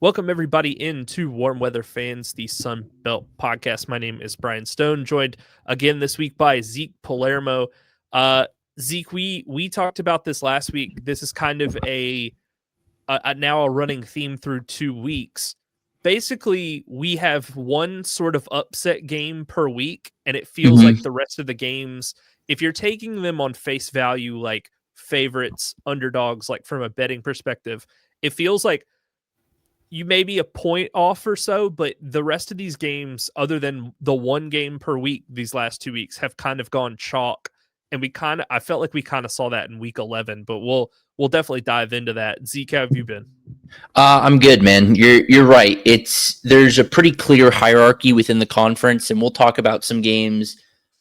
Welcome everybody into Warm Weather Fans, the Sun Belt podcast. My name is Brian Stone, joined again this week by Zeke Palermo. Zeke, we talked about this last week. This is kind of a now a running theme through 2 weeks. Basically, we have one sort of upset game per week, and it feels like the rest of the games, if you're taking them on face value, like favorites, underdogs, like from a betting perspective, it feels like you may be a point off or so, but the rest of these games, other than the one game per week these last 2 weeks, have kind of gone chalk. And I felt like we kind of saw that in week 11, but we'll definitely dive into that. Zeke, how have you been? I'm good, man. You're right. There's a pretty clear hierarchy within the conference, and we'll talk about some games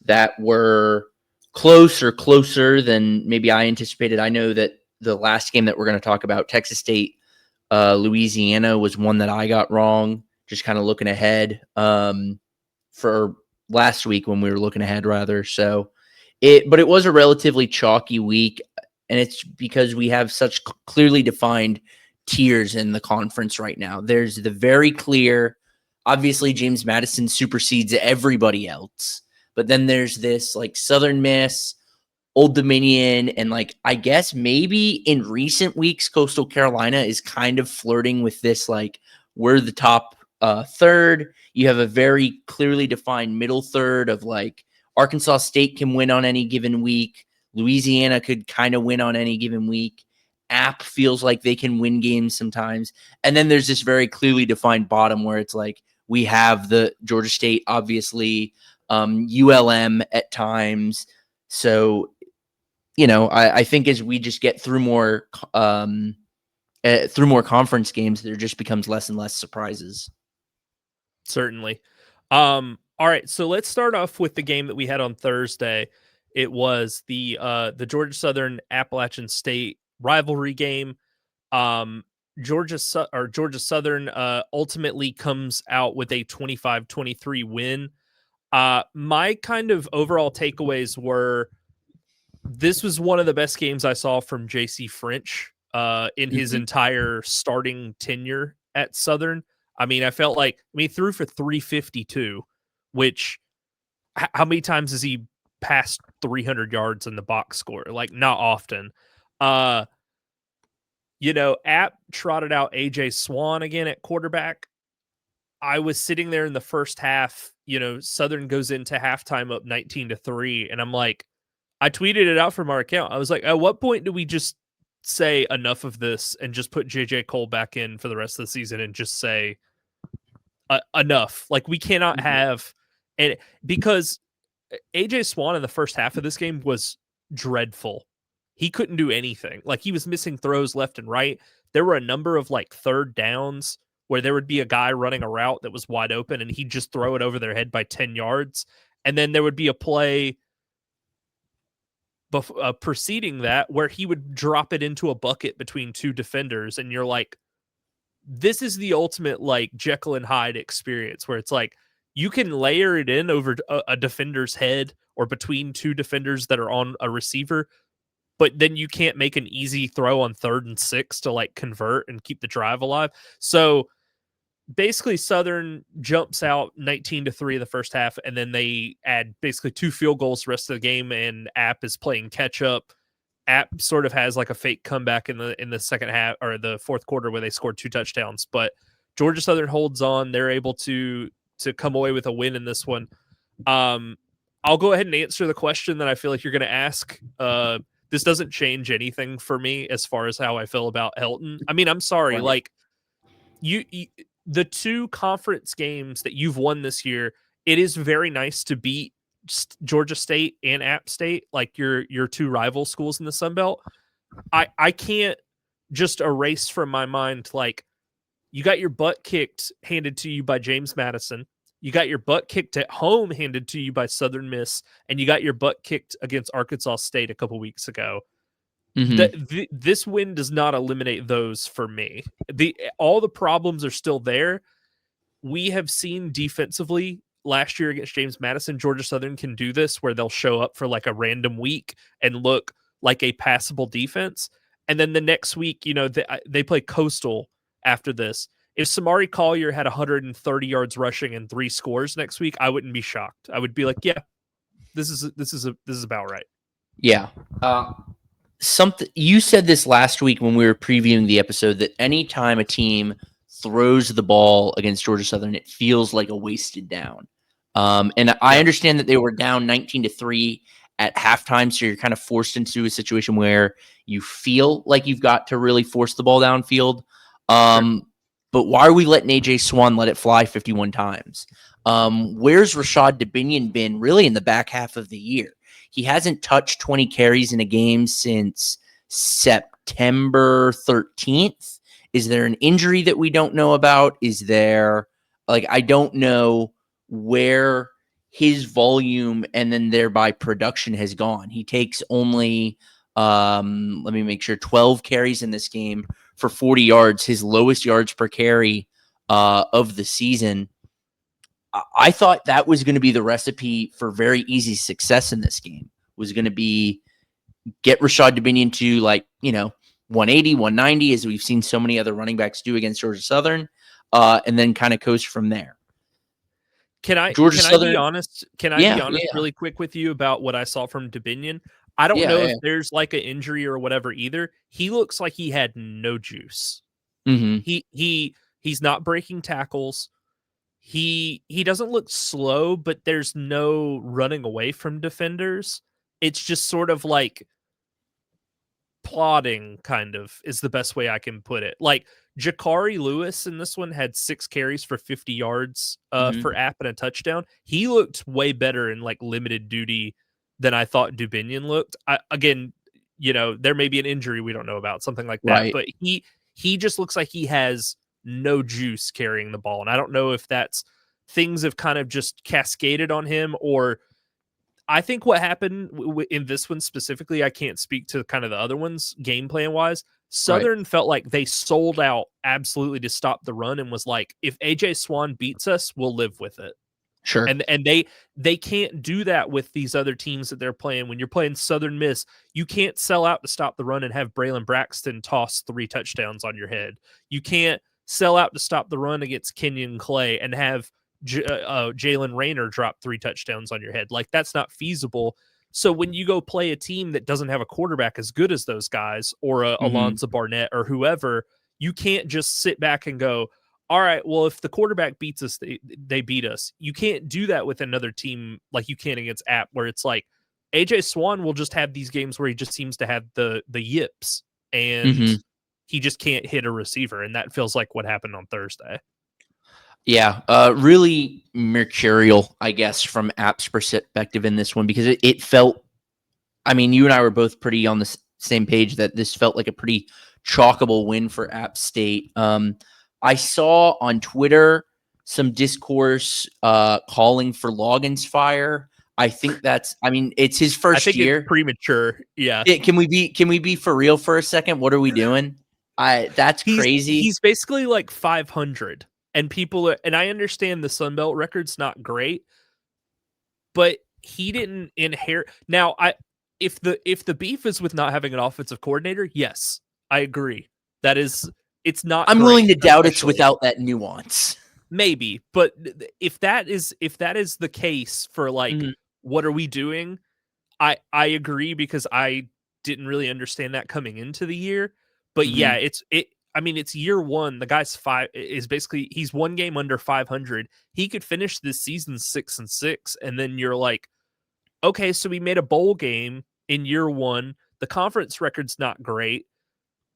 that were closer than maybe I anticipated. I know that the last game that we're going to talk about, Texas State, Louisiana, was one that I got wrong. Just kind of looking ahead for last week when we were looking ahead, rather. But it was a relatively chalky week, and it's because we have such clearly defined tiers in the conference right now. There's the very clear, obviously James Madison supersedes everybody else, but then there's this like Southern Miss, Old Dominion, and like I guess maybe in recent weeks Coastal Carolina is kind of flirting with this, like we're the top third. You have a very clearly defined middle third of like Arkansas State can win on any given week. Louisiana could kind of win on any given week. App feels like they can win games sometimes. And then there's this very clearly defined bottom where it's like we have the Georgia State, obviously, ULM at times. So, I think as we just get through more conference games, there just becomes less and less surprises. Certainly. All right, so let's start off with the game that we had on Thursday. It was the Georgia Southern Appalachian State rivalry game. Georgia Southern ultimately comes out with a 25-23 win. My kind of overall takeaways were this was one of the best games I saw from JC French in his entire starting tenure at Southern. I mean, I felt like he threw for 352, which how many times has he passed 300 yards in the box score? Like, not often. App trotted out AJ Swan again at quarterback. I was sitting there in the first half, Southern goes into halftime up 19-3, and I'm like, I tweeted it out from our account. I was like, at what point do we just say enough of this and just put JJ Cole back in for the rest of the season and just say enough? Like, we cannot have, and because AJ Swan in the first half of this game was dreadful. He couldn't do anything. Like, he was missing throws left and right. There were a number of like third downs where there would be a guy running a route that was wide open and he'd just throw it over their head by 10 yards. And then there would be a play preceding that where he would drop it into a bucket between two defenders. And you're like, this is the ultimate like Jekyll and Hyde experience where it's like you can layer it in over a defender's head or between two defenders that are on a receiver, but then you can't make an easy throw on 3rd and 6 to like convert and keep the drive alive. So basically Southern jumps out 19-3 in the first half, and then they add basically 2 field goals the rest of the game, and App is playing catch up. App sort of has like a fake comeback in the second half or the fourth quarter where they scored 2 touchdowns, but Georgia Southern holds on. They're able to come away with a win in this one. I'll go ahead and answer the question that I feel like you're going to ask. This doesn't change anything for me as far as how I feel about Helton. I mean, I'm sorry, Right. like you the 2 conference games that you've won this year, it is very nice to beat Georgia State and App State, like your 2 rival schools in the Sun Belt. I can't just erase from my mind, like, you got your butt kicked handed to you by James Madison. You got your butt kicked at home handed to you by Southern Miss, and you got your butt kicked against Arkansas State a couple weeks ago. This win does not eliminate those for me. All the problems are still there. We have seen defensively last year against James Madison, Georgia Southern can do this where they'll show up for like a random week and look like a passable defense. And then the next week, they play Coastal after this. if Samari Collier had 130 yards rushing and 3 scores next week, I wouldn't be shocked. I would be like, yeah, this is about right. Yeah. Something you said this last week when we were previewing the episode, that anytime a team throws the ball against Georgia Southern, it feels like a wasted down. And I understand that they were down 19-3 at halftime, so you're kind of forced into a situation where you feel like you've got to really force the ball downfield. Sure. But why are we letting AJ Swan let it fly 51 times? Where's Rashad Dubinion been really in the back half of the year? He hasn't touched 20 carries in a game since September 13th. Is there an injury that we don't know about? Is there, I don't know where his volume and then thereby production has gone. He takes only, let me make sure, 12 carries in this game for 40 yards, his lowest yards per carry of the season. I thought that was going to be the recipe for very easy success in this game, was going to be get Rashad Dubinion to 180, 190, as we've seen so many other running backs do against Georgia Southern, and then kind of coast from there. Can I be honest? Can I be honest really quick with you about what I saw from Dubinion? I don't know if there's like an injury or whatever either. He looks like he had no juice. Mm-hmm. He's not breaking tackles. He doesn't look slow, but there's no running away from defenders. It's just sort of like plodding, kind of, is the best way I can put it. Like Jakari Lewis in this one had 6 carries for 50 yards for App and a touchdown. He looked way better in like limited duty than I thought Dubinion looked. Again, there may be an injury we don't know about, something like that, right. But he just looks like he has no juice carrying the ball. And I don't know if that's things have kind of just cascaded on him, or I think what happened in this one specifically, I can't speak to kind of the other ones game plan wise. Southern felt like they sold out absolutely to stop the run and was like, if AJ Swan beats us, we'll live with it. Sure. And they can't do that with these other teams that they're playing. When you're playing Southern Miss, you can't sell out to stop the run and have Braylon Braxton toss 3 touchdowns on your head. You can't sell out to stop the run against Kenyon Clay and have Jalen Rayner drop 3 touchdowns on your head. Like, that's not feasible. So when you go play a team that doesn't have a quarterback as good as those guys, or Alonzo Barnett or whoever, you can't just sit back and go, all right, well, if the quarterback beats us, they beat us. You can't do that with another team like you can against App, where it's like AJ Swan will just have these games where he just seems to have the yips, and he just can't hit a receiver. And that feels like what happened on Thursday. Yeah, really mercurial, I guess, from App's perspective in this one, because it felt, I mean, you and I were both pretty on the same page that this felt like a pretty chalkable win for App State. I saw on Twitter some discourse calling for Loggains fire. I think it's his first year. It's premature. Yeah. Can we be for real for a second? What are we doing? That's crazy. He's basically like 500. And and I understand the Sunbelt record's not great, but he didn't inherit. Now, if the beef is with not having an offensive coordinator, yes, I agree. It's not. I'm willing to doubt it's without that nuance. Maybe, but if that is the case for what are we doing? I agree, because I didn't really understand that coming into the year. But yeah, it's year one. The guy's he's one game under 500. He could finish this season 6-6, and then you're like, okay, so we made a bowl game in year one. The conference record's not great.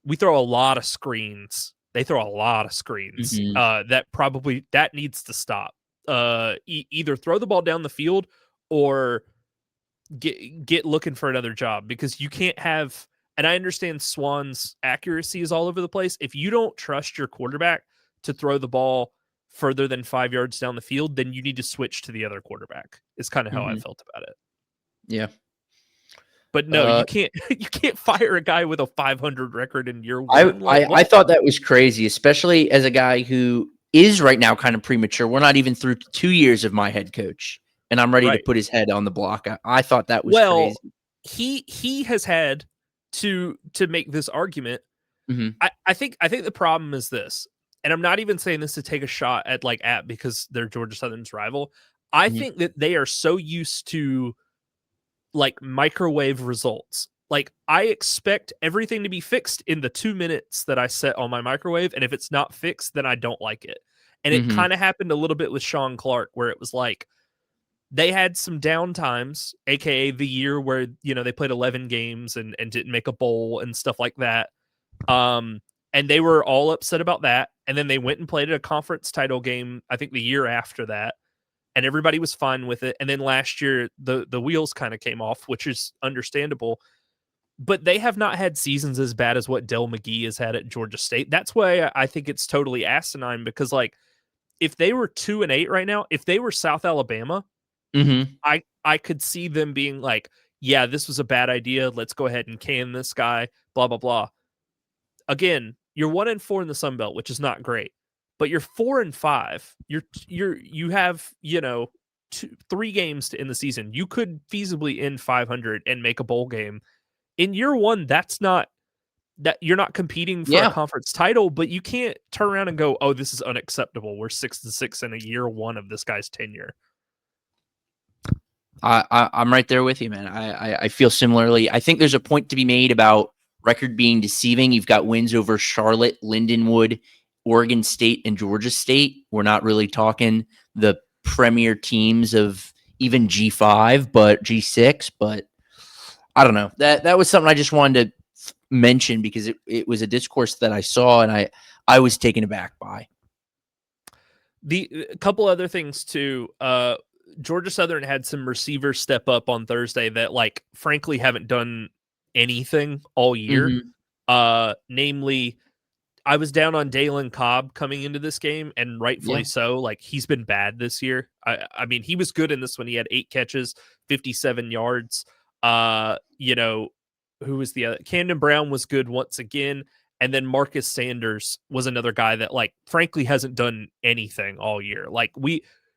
We throw a lot of screens. They throw a lot of screens. That needs to stop. Either throw the ball down the field or get looking for another job, because you can't have. And I understand Swan's accuracy is all over the place. If you don't trust your quarterback to throw the ball further than 5 yards down the field, then you need to switch to the other quarterback. Is kind of how I felt about it. Yeah. But no, you can't fire a guy with a 500 record in year one. I thought that was crazy, especially as a guy who is right now kind of premature. We're not even through 2 years of my head coach, and I'm ready to put his head on the block. I thought that was crazy. He has had. To make this argument, I think the problem is this. and I'm not even saying this to take a shot at like App because they're Georgia Southern's rival. I Mhm. think that they are so used to like microwave results. Like I expect everything to be fixed in the 2 minutes that I set on my microwave, and if it's not fixed, then I don't like it. And it Mhm. kind of happened a little bit with Sean Clark, where it was like they had some down times, aka the year where they played 11 games and didn't make a bowl and stuff like that. Um, and they were all upset about that. And then they went and played a conference title game, I think the year after that, and everybody was fine with it. And then last year, the wheels kind of came off, which is understandable. But they have not had seasons as bad as what Dell McGee has had at Georgia State. That's why I think it's totally asinine because, like, if they were 2-8 right now, if they were South Alabama, Mhm. I could see them being like, yeah, this was a bad idea. Let's go ahead and can this guy, blah, blah, blah. Again, you're 1-4 in the Sun Belt, which is not great, but you're 4-5. You have, 3 games to end the season. You could feasibly end 500 and make a bowl game. In year one, that's not that you're not competing for a Yeah. conference title, but you can't turn around and go, "Oh, this is unacceptable. We're 6-6 in a year one of this guy's tenure." I'm right there with you, man. I feel similarly. I think there's a point to be made about record being deceiving. You've got wins over Charlotte, Lindenwood, Oregon State, and Georgia State. We're not really talking the premier teams of even G5, but G6. But I don't know. That was something I just wanted to mention because it was a discourse that I saw and I was taken aback by. The a couple other things too. Georgia Southern had some receivers step up on Thursday that, like, frankly, haven't done anything all year. Mm-hmm. Namely, I was down on Dalen Cobb coming into this game, and rightfully Yeah. so. Like, he's been bad this year. I mean, he was good in this one. He had 8 catches, 57 yards. Who was the other? Camden Brown was good once again. And then Marcus Sanders was another guy that, like, frankly, hasn't done anything all year. Like,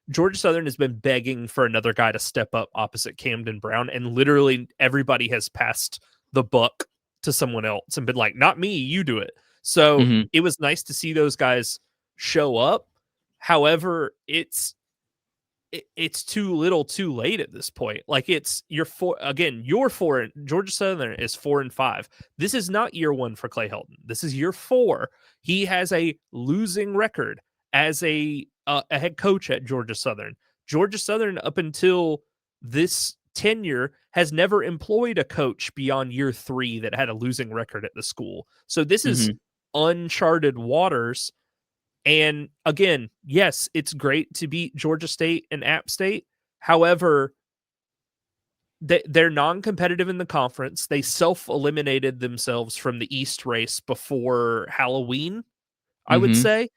Georgia Southern has been begging for another guy to step up opposite Camden Brown, and literally everybody has passed the buck to someone else and been like, "Not me, you do it." So Mm-hmm. it was nice to see those guys show up. However, it's too little, too late at this point. Like, you're 4 and Georgia Southern is 4-5. This is not year 1 for Clay Helton. This is year 4. He has a losing record as a head coach at Georgia Southern. Georgia Southern, up until this tenure, has never employed a coach beyond year 3 that had a losing record at the school. So this is Mm-hmm. uncharted waters. And again, yes, it's great to beat Georgia State and App State. However, they're non-competitive in the conference. They self-eliminated themselves from the East race before Halloween, I would Mm-hmm. say,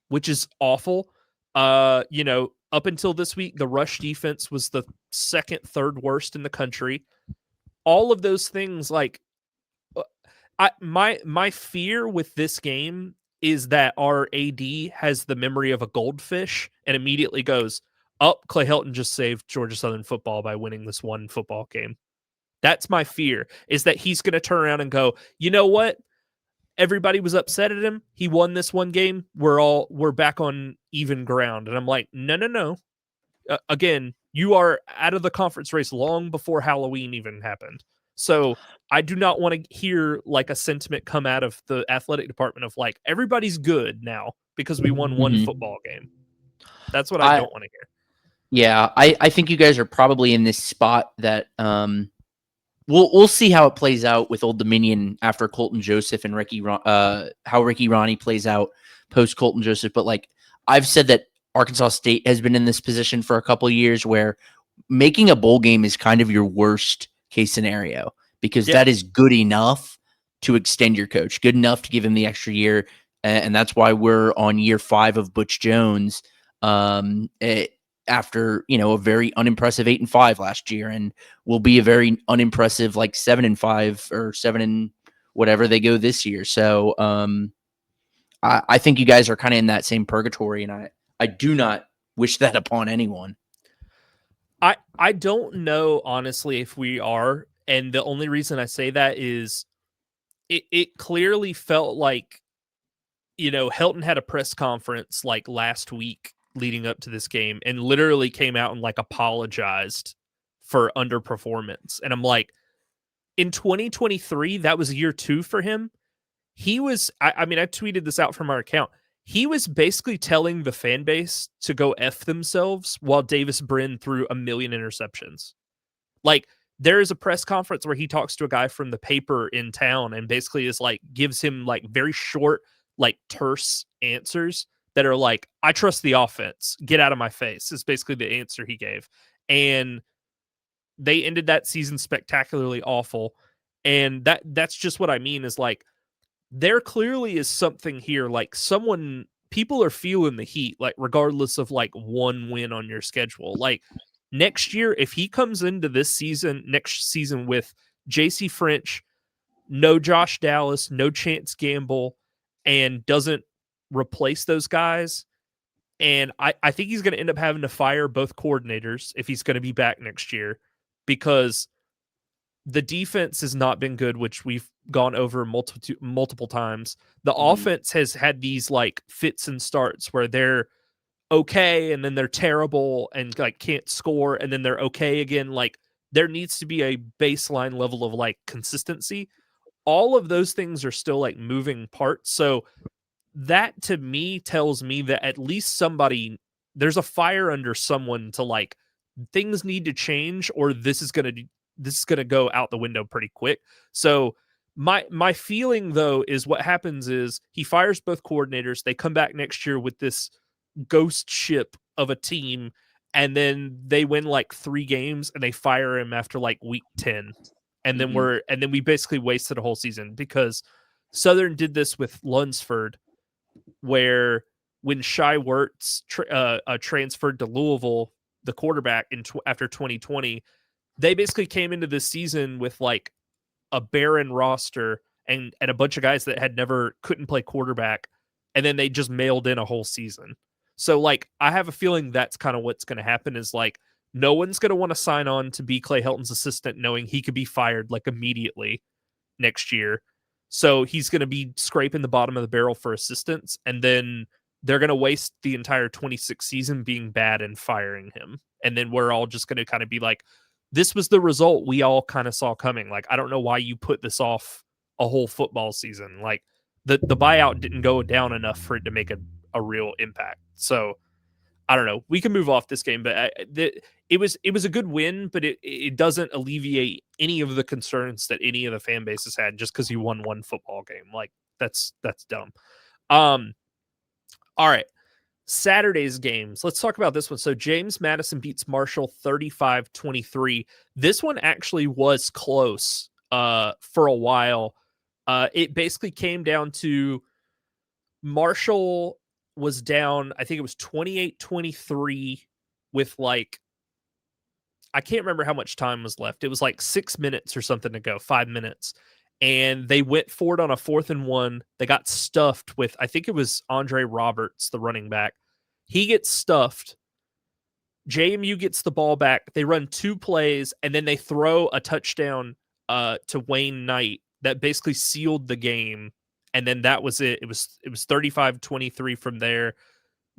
which is awful. Up until this week, the rush defense was the second, third worst in the country. All of those things, like, my fear with this game is that our AD has the memory of a goldfish and immediately goes, "Oh, Clay Helton just saved Georgia Southern football by winning this one football game." That's my fear, is that he's going to turn around and go, "You know what? Everybody was upset at him. He won this one game. We're back on even ground." And I'm like, "No, no, no. Again, you are out of the conference race long before Halloween even happened." So I do not want to hear like a sentiment come out of the athletic department of like, everybody's good now because we won one Mm-hmm. football game. That's what I I don't want to hear. Yeah, I think you guys are probably in this spot that we'll see how it plays out with Old Dominion after Colton Joseph and how Ricky Ronnie plays out post Colton Joseph. But like I've said that Arkansas State has been in this position for a couple of years where making a bowl game is kind of your worst case scenario because Yeah. that is good enough to extend your coach, good enough to give him the extra year, and that's why we're on year 5 of Butch Jones. After a very unimpressive 8-5 last year, and will be a very unimpressive like 7-5 or 7 and whatever they go this year. So I think you guys are kind of in that same purgatory, and I do not wish that upon anyone. I don't know honestly if we are, and the only reason I say that is it clearly felt like Helton had a press conference like last week leading up to this game and literally came out and like apologized for underperformance. And I'm like, in 2023, that was year 2 for him. He was, I mean, I tweeted this out from our account. He was basically telling the fan base to go F themselves while Davis Brin threw a million interceptions. Like, there is a press conference where he talks to a guy from the paper in town and basically is like, gives him like very short, like terse answers that are like, I trust the offense. Get out of my face, is basically the answer he gave. And they ended that season spectacularly awful. And that's just what I mean is like, there clearly is something here. Like people are feeling the heat, like regardless of like one win on your schedule. Like next year, if he comes into next season with JC French, no Josh Dallas, no Chance Gamble, and doesn't replace those guys, and I think he's going to end up having to fire both coordinators if he's going to be back next year, because the defense has not been good, which we've gone over multiple times. The offense has had these like fits and starts where they're okay and then they're terrible and like can't score and then they're okay again. Like there needs to be a baseline level of like consistency. All of those things are still like moving parts. So that to me tells me that at least there's a fire under someone to like, things need to change or this is going to go out the window pretty quick. So my feeling though is what happens is he fires both coordinators. They come back next year with this ghost ship of a team, and then they win like 3 games and they fire him after like week 10. And then we basically wasted a whole season because Southern did this with Lunsford, where when Shai Wertz transferred to Louisville, the quarterback after 2020, they basically came into this season with like a barren roster and a bunch of guys that couldn't play quarterback, and then they just mailed in a whole season. So like I have a feeling that's kind of what's going to happen is like no one's going to want to sign on to be Clay Helton's assistant knowing he could be fired like immediately next year. So he's going to be scraping the bottom of the barrel for assistants, and then they're going to waste the entire 26 season being bad and firing him. And then we're all just going to kind of be like, this was the result we all kind of saw coming. Like, I don't know why you put this off a whole football season. Like the buyout didn't go down enough for it to make a real impact. So I don't know. We can move off this game, but it was a good win, but it doesn't alleviate any of the concerns that any of the fan bases had just because you won one football game. Like that's dumb. All right. Saturday's games. Let's talk about this one. So James Madison beats Marshall 35-23. This one actually was close for a while. It basically came down to Marshall was down, I think it was 28-23 with like, I can't remember how much time was left. It was like 6 minutes or something to go, 5 minutes. And they went for it on a 4th and 1. They got stuffed with, I think it was Andre Roberts, the running back. He gets stuffed. JMU gets the ball back. They run 2 plays, and then they throw a touchdown to Wayne Knight that basically sealed the game. And then that was it. It was 35-23 from there.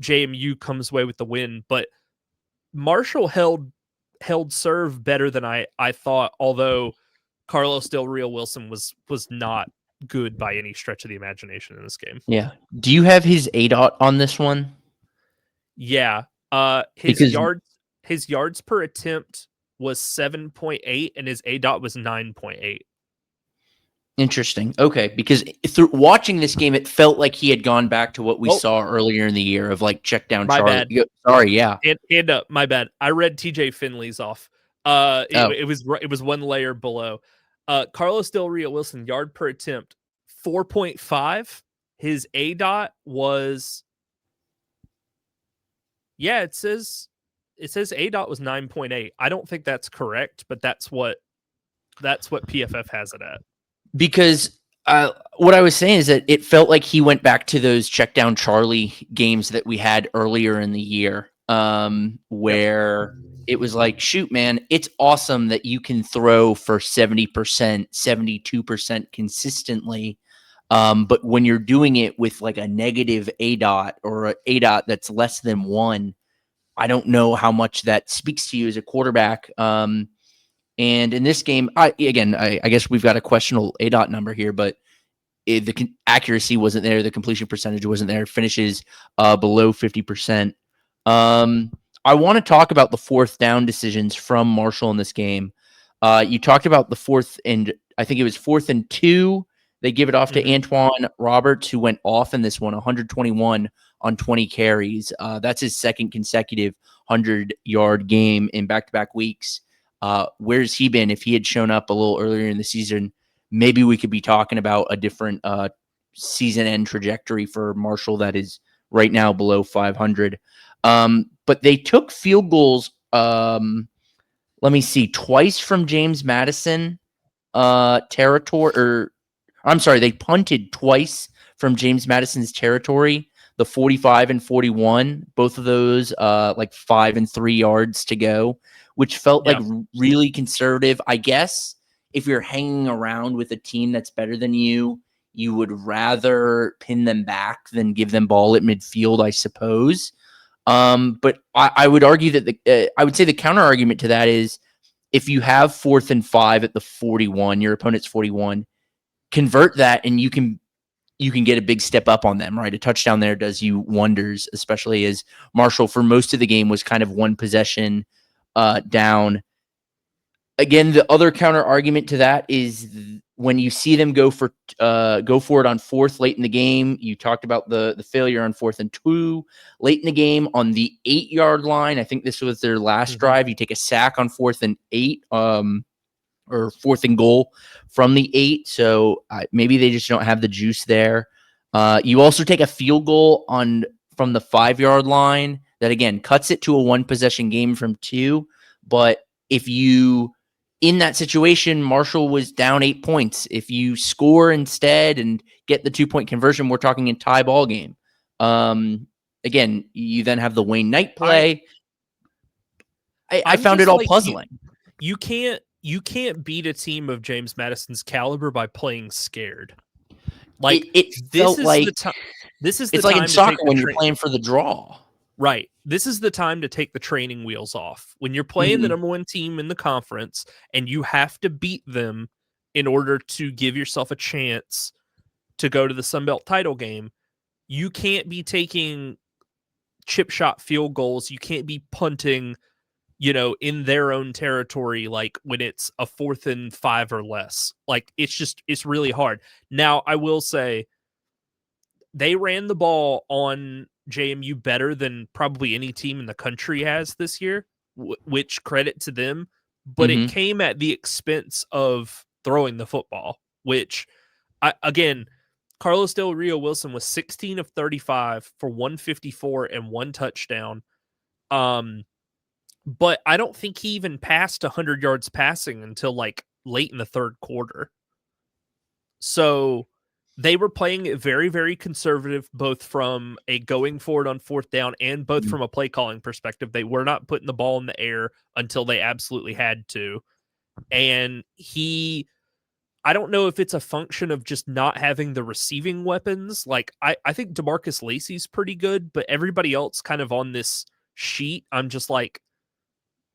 JMU comes away with the win, but Marshall held serve better than I thought, although Carlos Del Rio Wilson was not good by any stretch of the imagination in this game. Yeah. Do you have his ADOT on this one? Yeah. His yards per attempt was 7.8 and his ADOT was 9.8. Interesting. Okay, because through watching this game, it felt like he had gone back to what we saw earlier in the year of like check down my Charlie. Bad. Sorry, yeah. And my bad. I read TJ Finley's off. It was one layer below. Carlos Del Rio Wilson, yard per attempt, 4.5. His ADOT was, yeah, it says ADOT was 9.8. I don't think that's correct, but that's what PFF has it at. Because what I was saying is that it felt like he went back to those check down Charlie games that we had earlier in the year, where it was like, shoot, man, it's awesome that you can throw for 70%, 72% consistently. But when you're doing it with like a negative A dot or a A dot that's less than 1, I don't know how much that speaks to you as a quarterback. And in this game, I guess we've got a questionable A dot number here, but the accuracy wasn't there. The completion percentage wasn't there. Finishes below 50%. I want to talk about the fourth down decisions from Marshall in this game. You talked about the I think it was 4th and 2. They give it off to Antoine Roberts, who went off in this one, 121 on 20 carries. That's his second consecutive 100-yard game in back-to-back weeks. Where's he been? If he had shown up a little earlier in the season, maybe we could be talking about a different season-end trajectory for Marshall that is right now below 500. But they took field goals, let me see, twice from James Madison territory, or I'm sorry, they punted twice from James Madison's territory, the 45 and 41, both of those like 5 and 3 yards to go, which felt like really conservative. I guess if you're hanging around with a team that's better than you, you would rather pin them back than give them ball at midfield, I suppose. But I would argue that I would say the counter argument to that is if you have 4th and 5 at the 41, your opponent's 41, convert that and you can get a big step up on them, right? A touchdown there does you wonders, especially as Marshall for most of the game was kind of one possession down. Again, the other counter argument to that is when you see them go for it on 4th late in the game. You talked about the failure on 4th and 2 late in the game on the 8-yard line. I think this was their last drive. You take a sack on 4th and 8, or 4th and goal from the 8. So maybe they just don't have the juice there. You also take a field goal from the 5-yard line that again cuts it to a 1-possession game from 2. But if you in that situation, Marshall was down 8 points. If you score instead and get the 2-point conversion, we're talking a tie ball game. Again, you then have the Wayne Knight play. I found it all puzzling. You can't beat a team of James Madison's caliber by playing scared. Like it felt like this is the it's like time in soccer when you're playing for the draw. Right. This is the time to take the training wheels off. When you're playing the number 1 team in the conference and you have to beat them in order to give yourself a chance to go to the Sun Belt title game, you can't be taking chip shot field goals. You can't be punting, in their own territory, like when it's a 4th and 5 or less. Like it's really hard. Now, I will say they ran the ball on JMU better than probably any team in the country has this year, which credit to them, but it came at the expense of throwing the football, which again, Carlos Del Rio Wilson was 16 of 35 for 154 and 1 touchdown. But I don't think he even passed 100 yards passing until like late in the 3rd quarter. So they were playing it very, very conservative, both from a going forward on 4th down and both from a play calling perspective. They were not putting the ball in the air until they absolutely had to. And I don't know if it's a function of just not having the receiving weapons. Like I think DeMarcus Lacey's pretty good, but everybody else kind of on this sheet, I'm just like,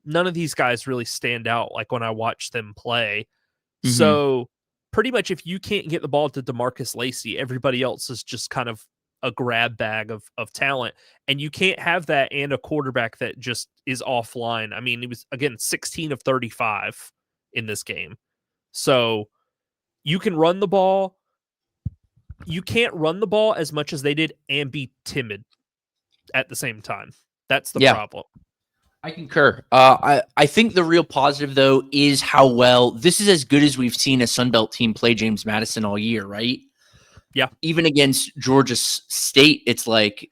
none of these guys really stand out like when I watch them play. So pretty much if you can't get the ball to DeMarcus Lacey, everybody else is just kind of a grab bag of talent. And you can't have that and a quarterback that just is offline. I mean, he was, again, 16 of 35 in this game. So you can run the ball. You can't run the ball as much as they did and be timid at the same time. That's the problem. I concur. I think the real positive, though, is how well this is as good as we've seen a Sunbelt team play James Madison all year, right? Yeah. Even against Georgia State, it's like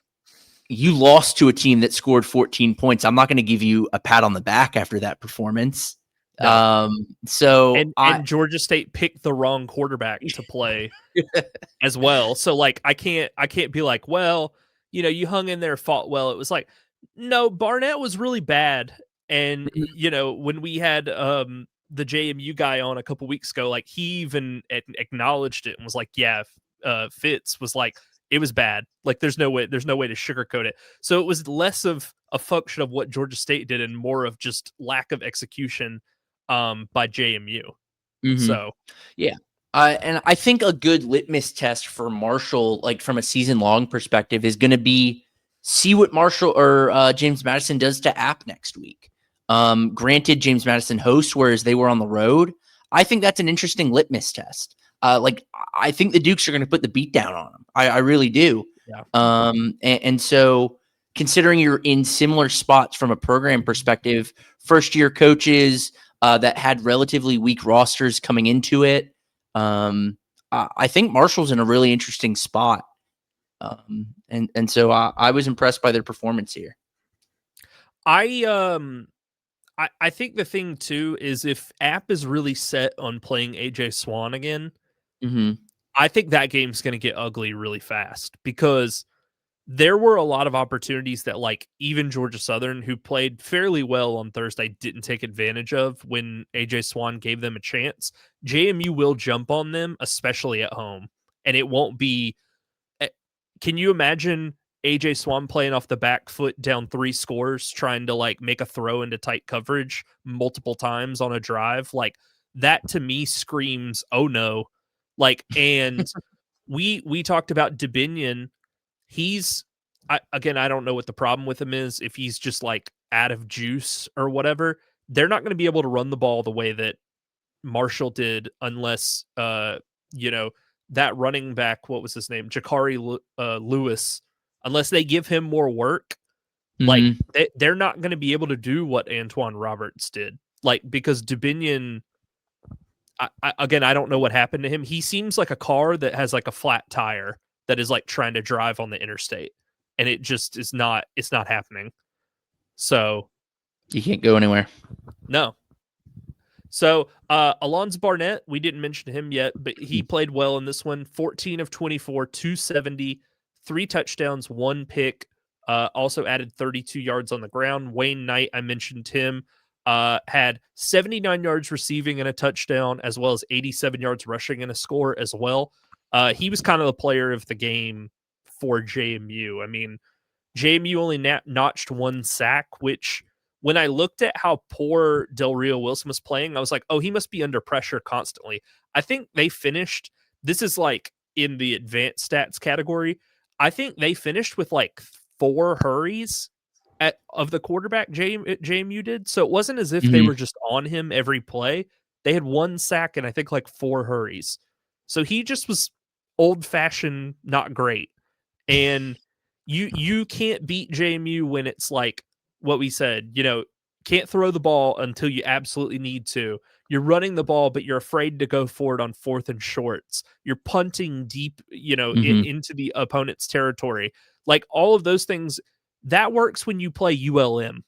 you lost to a team that scored 14 points. I'm not going to give you a pat on the back after that performance. No. And Georgia State picked the wrong quarterback to play as well. So like I can't be like, well, you hung in there, fought well. It was like, no, Barnett was really bad. And, when we had the JMU guy on a couple weeks ago, like he even acknowledged it and was like, yeah, Fitz was like, it was bad. Like there's no way to sugarcoat it. So it was less of a function of what Georgia State did and more of just lack of execution by JMU. So yeah. And I think a good litmus test for Marshall, like from a season long perspective, is going to be see what Marshall or James Madison does to App next week. Granted, James Madison hosts, whereas they were on the road. I think that's an interesting litmus test. Like I think the Dukes are going to put the beat down on them. I really do. Yeah. And so considering you're in similar spots from a program perspective, first year coaches that had relatively weak rosters coming into it, I think Marshall's in a really interesting spot. And so I was impressed by their performance here. I think the thing too is if App is really set on playing AJ Swan again, I think that game's going to get ugly really fast because there were a lot of opportunities that like even Georgia Southern, who played fairly well on Thursday, didn't take advantage of when AJ Swan gave them a chance. JMU will jump on them, especially at home, and it won't be. Can you imagine AJ Swan playing off the back foot down 3 scores, trying to like make a throw into tight coverage multiple times on a drive? Like that to me screams, oh no. Like, and we talked about Dubinion. I don't know what the problem with him is. If he's just like out of juice or whatever, they're not going to be able to run the ball the way that Marshall did unless, that running back, what was his name? Jakari Lewis, unless they give him more work, like they're not going to be able to do what Antoine Roberts did. Like, because Dubinion, I don't know what happened to him. He seems like a car that has like a flat tire that is like trying to drive on the interstate, and it just is not, it's not happening. So you can't go anywhere. No. So Alonzo Barnett, we didn't mention him yet, but he played well in this one. 14 of 24, 270, 3 touchdowns, 1 pick. Also added 32 yards on the ground. Wayne Knight, I mentioned him, had 79 yards receiving and a touchdown, as well as 87 yards rushing and a score as well. He was kind of the player of the game for JMU. I mean, JMU only notched 1 sack, which when I looked at how poor Del Rio Wilson was playing, I was like, oh, he must be under pressure constantly. I think they finished, this is like in the advanced stats category, I think they finished with like 4 hurries of the quarterback JMU did. So it wasn't as if they were just on him every play. They had 1 sack and I think like 4 hurries. So he just was old-fashioned, not great. And you can't beat JMU when it's like what we said, can't throw the ball until you absolutely need to. You're running the ball, but you're afraid to go for it on 4th and shorts. You're punting deep, into the opponent's territory. Like all of those things, that works when you play ULM.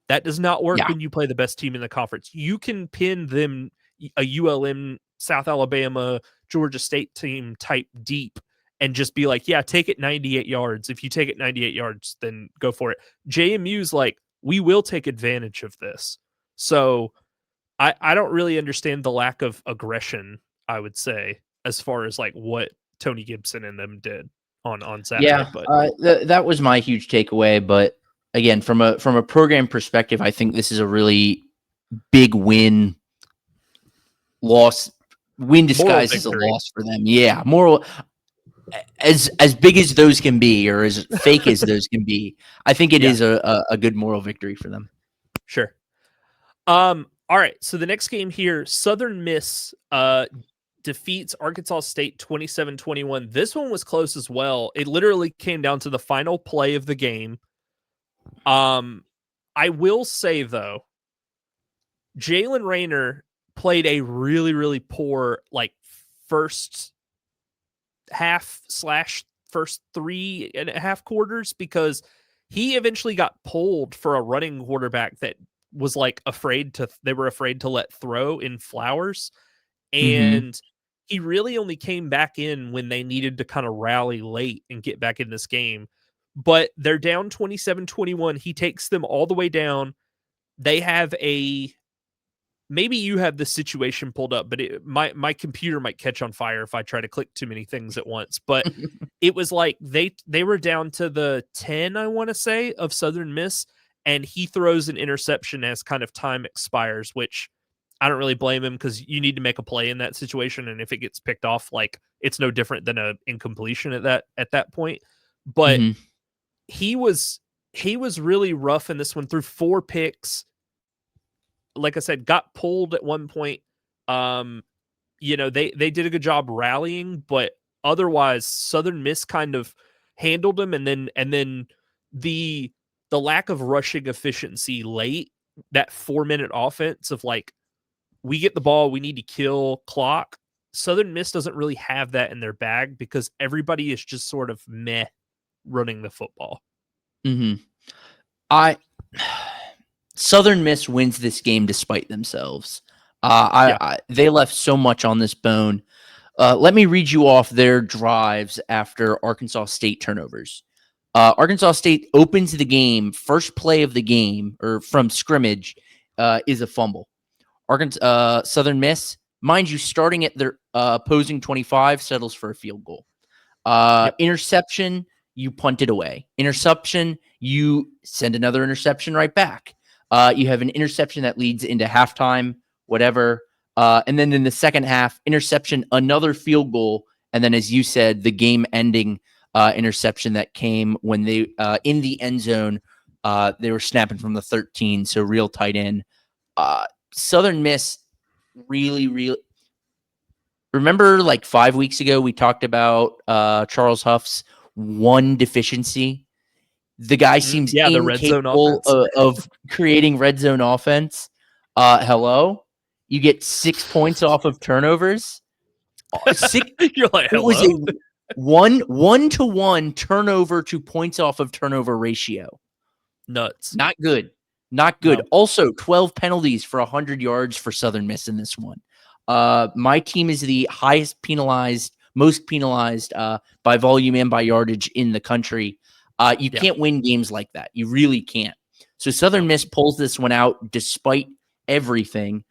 That does not work when you play the best team in the conference. You can pin them, a ULM, South Alabama, Georgia State team type deep, and just be like, yeah, take it 98 yards. If you take it 98 yards, then go for it. JMU's like, we will take advantage of this. So I don't really understand the lack of aggression, I would say, as far as like what Tony Gibson and them did on Saturday. Yeah, but that was my huge takeaway. But again, from a program perspective, I think this is a really big win. Win disguised as a loss for them. Yeah, moral. As big as those can be, or as fake as those can be, I think it is a good moral victory for them. Sure. All right. So the next game here, Southern Miss defeats Arkansas State 27-21. This one was close as well. It literally came down to the final play of the game. I will say though, Jalen Rayner played a really, really poor like first half / first 3.5 quarters, because he eventually got pulled for a running quarterback that was like they were afraid to let throw in Flowers. And he really only came back in when they needed to kind of rally late and get back in this game. But they're down 27-21. He takes them all the way down. They have a maybe you have the situation pulled up, but my computer might catch on fire if I try to click too many things at once. But it was like they were down to the 10, I want to say, of Southern Miss, and he throws an interception as kind of time expires, which I don't really blame him because you need to make a play in that situation, and if it gets picked off, like it's no different than a incompletion at that point. But Mhm. he was really rough in this one, threw 4 picks. Like I said, got pulled at one point. They did a good job rallying, but otherwise Southern Miss kind of handled them, and then the lack of rushing efficiency late, that 4-minute offense of like, we get the ball, we need to kill clock. Southern Miss doesn't really have that in their bag because everybody is just sort of meh running the football. Mhm. Southern Miss wins this game despite themselves. They left so much on this bone. Let me read you off their drives after Arkansas State turnovers. Arkansas State opens the game. First play of the game, or from scrimmage, is a fumble. Southern Miss, mind you, starting at their opposing 25, settles for a field goal. Interception, you punt it away. Interception, you send another interception right back. You have an interception that leads into halftime, whatever. And then in the second half, interception, another field goal. And then, as you said, the game-ending interception that came when they, in the end zone, they were snapping from the 13, so real tight end. Southern Miss really. Remember, like 5 weeks ago, we talked about Charles Huff's one deficiency. The guy seems the red zone incapable of creating red zone offense. Hello? You get 6 points off of turnovers. You're like, hello? It was a 1-to-1 turnover to points off of turnover ratio. Nuts. Not good. Not good. No. Also, 12 penalties for 100 yards for Southern Miss in this one. My team is the most penalized by volume and by yardage in the country. You can't win games like that. You really can't. So Southern Miss pulls this one out despite everything.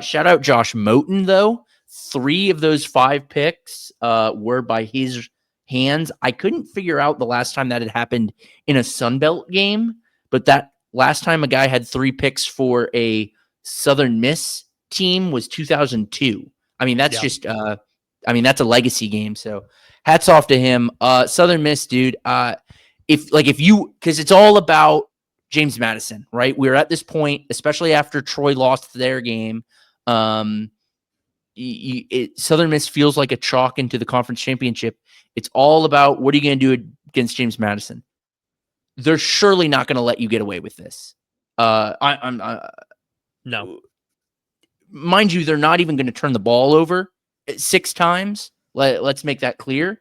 Shout out Josh Moten, though. 3 of those 5 picks were by his hands. I couldn't figure out the last time that had happened in a Sunbelt game, but that last time a guy had 3 picks for a Southern Miss team was 2002. I mean, that's just that's a legacy game. So hats off to him. Southern Miss, dude. Because it's all about James Madison, right? We're at this point, especially after Troy lost their game. Southern Miss feels like a chalk into the conference championship. It's all about, what are you going to do against James Madison? They're surely not going to let you get away with this. No. Mind you, they're not even going to turn the ball over 6 times. Let's make that clear.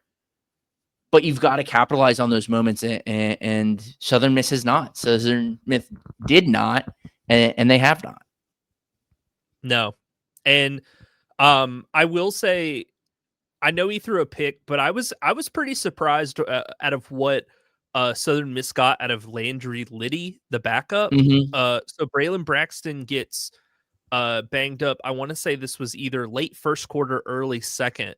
But you've got to capitalize on those moments, and Southern Miss has not. Southern Miss did not, and they have not. No. And I will say, I know he threw a pick, but I was pretty surprised out of what Southern Miss got out of Landry Liddy, the backup. Mm-hmm. So Braylon Braxton gets banged up. I want to say this was either late first quarter, early second.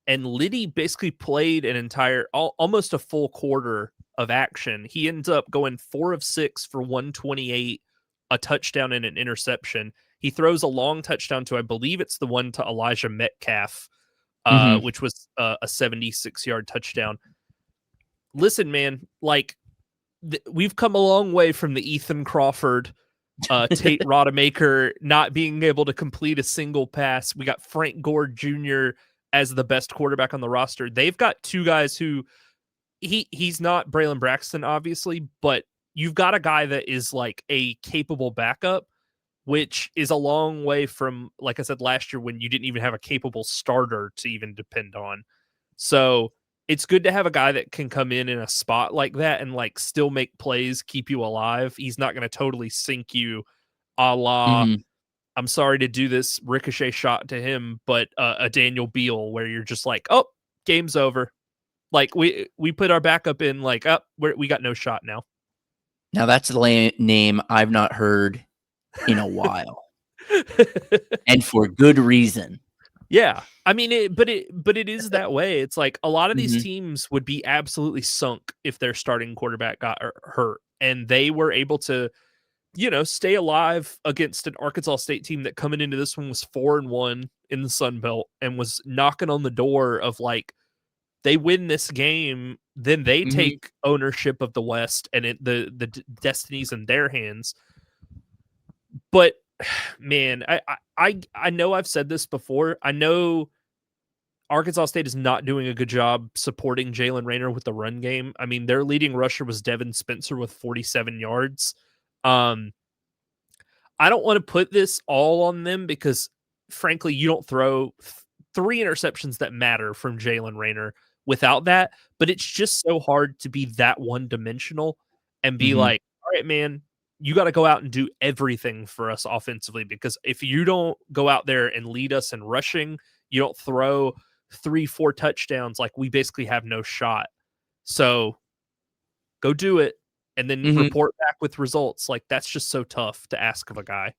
And Liddy basically played an almost a full quarter of action. He ends up going 4 of 6 for 128, a touchdown and an interception. He throws a long touchdown to, I believe it's the one to Elijah Metcalf, which was a 76-yard touchdown. Listen, man, like we've come a long way from the Ethan Crawford, Tate Rodemaker not being able to complete a single pass. We got Frank Gore Jr. as the best quarterback on the roster. They've got 2 guys who he's not Braylon Braxton, obviously, but you've got a guy that is like a capable backup, which is a long way from, like I said, last year when you didn't even have a capable starter to even depend on. So it's good to have a guy that can come in a spot like that and like still make plays, keep you alive. He's not going to totally sink you a la, I'm sorry to do this ricochet shot to him, but a Daniel Beal where you're just like, oh, game's over. Like we put our backup in, like, oh, we got no shot now. Now that's the name I've not heard in a while. And for good reason. Yeah. I mean, but it is that way. It's like a lot of these Mhm. teams would be absolutely sunk if their starting quarterback got hurt, and they were able to, stay alive against an Arkansas State team that coming into this one was 4-1 in the Sun Belt and was knocking on the door of like, they win this game, then they Mhm. take ownership of the West and the destiny's in their hands. But man, I know I've said this before. I know Arkansas State is not doing a good job supporting Jalen Raynor with the run game. I mean, their leading rusher was Devin Spencer with 47 yards. Um, I don't want to put this all on them because, frankly, you don't throw three interceptions that matter from Jalen Raynor without that. But it's just so hard to be that one dimensional and be Mhm. like, all right, man, you got to go out and do everything for us offensively, because if you don't go out there and lead us in rushing, you don't throw 3-4 touchdowns, like, we basically have no shot. So go do it and then Mhm. report back with results. Like, that's just so tough to ask of a guy.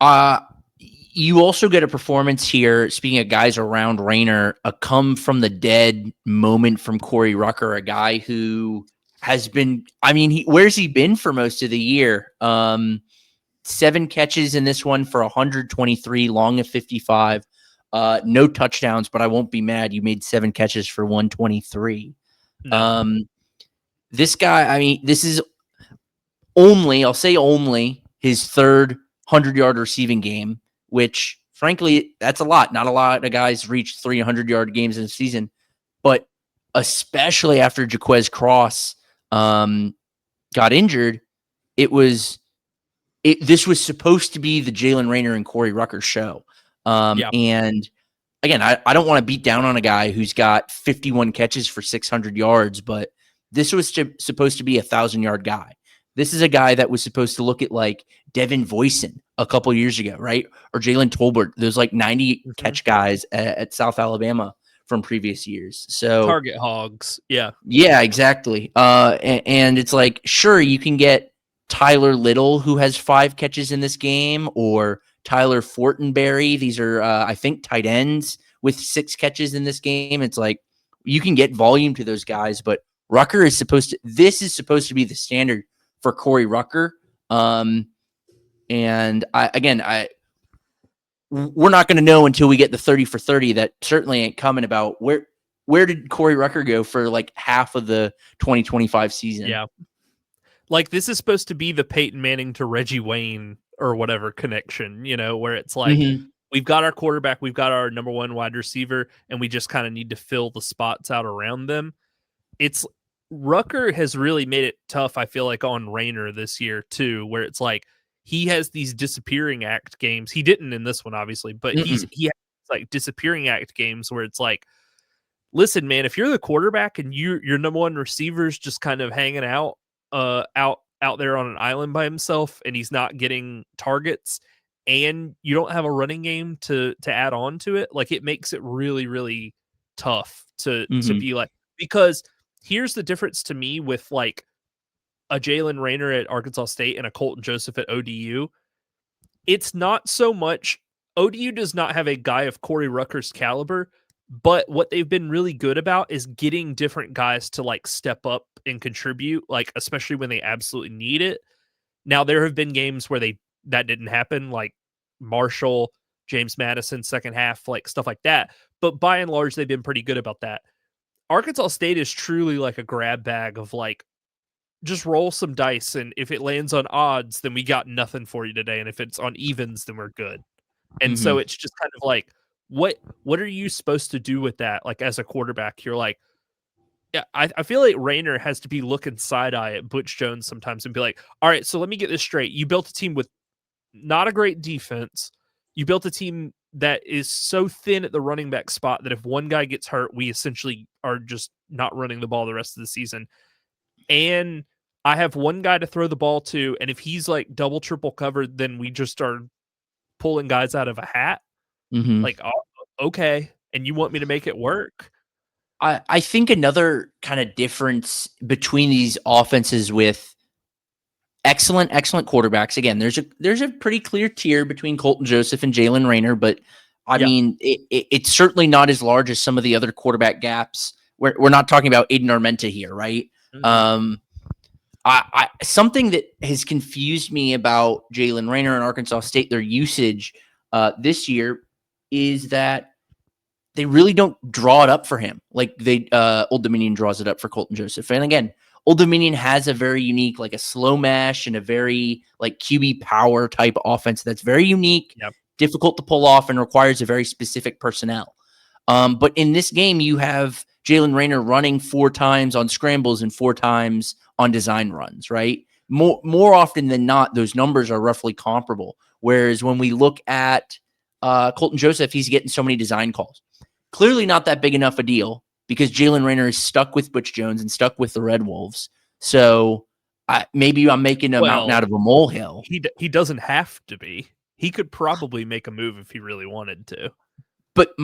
Uh, you also get a performance here, speaking of guys around Rayner, a come from the dead moment from Corey Rucker, a guy who has been, I mean, where's he been for most of the year? 7 catches in this one for 123, long of 55. No touchdowns, but I won't be mad. You made 7 catches for 123. No. This guy, I mean, this is only, I'll say only, his third 100-yard receiving game, which frankly, that's a lot. Not a lot of guys reach 300-yard games in a season, but especially after Jaquez Cross got injured, this was supposed to be the Jalen Raynor and Corey Rucker show. Yeah. And again, I don't want to beat down on a guy who's got 51 catches for 600 yards, but this was supposed to be a 1,000-yard guy. This is a guy that was supposed to look at like Devin Voisin a couple years ago, right? Or Jalen Tolbert. Those like 90 Mhm. catch guys at South Alabama from previous years. So Target hogs. Yeah. yeah, exactly. And it's like, sure, you can get Tyler Little, who has 5 catches in this game, or Tyler Fortenberry. These are, I think, tight ends with 6 catches in this game. It's like you can get volume to those guys, but this is supposed to be the standard for Corey Rucker. And we're not going to know until we get the 30 for 30. That certainly ain't coming about where did Corey Rucker go for like half of the 2025 season? Yeah. Like, this is supposed to be the Peyton Manning to Reggie Wayne or whatever connection, where it's like, Mm-hmm. we've got our quarterback, we've got our number one wide receiver, and we just kind of need to fill the spots out around them. It's Rucker has really made it tough, I feel like, on Rayner this year too, where it's like he has these disappearing act games. He didn't in this one, obviously, but he has like disappearing act games where it's like, listen, man, if you're the quarterback and your number one receiver's just kind of hanging out there on an island by himself and he's not getting targets, and you don't have a running game to add on to it, like, it makes it really, really tough to Mm-hmm. be like, because here's the difference to me with like a Jalen Raynor at Arkansas State and a Colton Joseph at ODU. It's not so much ODU does not have a guy of Corey Rucker's caliber, but what they've been really good about is getting different guys to like step up and contribute, like, especially when they absolutely need it. Now there have been games where that didn't happen, like Marshall, James Madison, second half, like stuff like that. But by and large, they've been pretty good about that. Arkansas State is truly like a grab bag of like, just roll some dice, and if it lands on odds, then we got nothing for you today, and if it's on evens, then we're good. And so Mm-hmm. it's just kind of like, what are you supposed to do with that? Like, as a quarterback, you're like, yeah, I feel like Rayner has to be looking side eye at Butch Jones sometimes and be like, all right, so let me get this straight. You built a team with not a great defense. You built a team that is so thin at the running back spot that if one guy gets hurt, we essentially are just not running the ball the rest of the season. And I have one guy to throw the ball to, and if he's like double, triple covered, then we just are pulling guys out of a hat. Mm-hmm. Like, oh, okay, and you want me to make it work? I think another kind of difference between these offenses with excellent quarterbacks. Again, there's a pretty clear tier between Colton Joseph and Jalen Raynor, but I mean, it's certainly not as large as some of the other quarterback gaps. We're not talking about Aiden Armenta here, right? Mm-hmm. I something that has confused me about Jalen Raynor and Arkansas State, their usage this year, is that they really don't draw it up for him like Old Dominion draws it up for Colton Joseph. And again, Old Dominion has a very unique, like a slow mash and a very like QB power type offense that's very unique, difficult to pull off, and requires a very specific personnel. But in this game, you have Jalen Raynor running 4 times on scrambles and 4 times on design runs, right? More often than not, those numbers are roughly comparable. Whereas when we look at Colton Joseph, he's getting so many design calls. Clearly not that big enough a deal because Jalen Raynor is stuck with Butch Jones and stuck with the Red Wolves. So maybe I'm making a mountain out of a molehill. He doesn't have to be. He could probably make a move if he really wanted to. But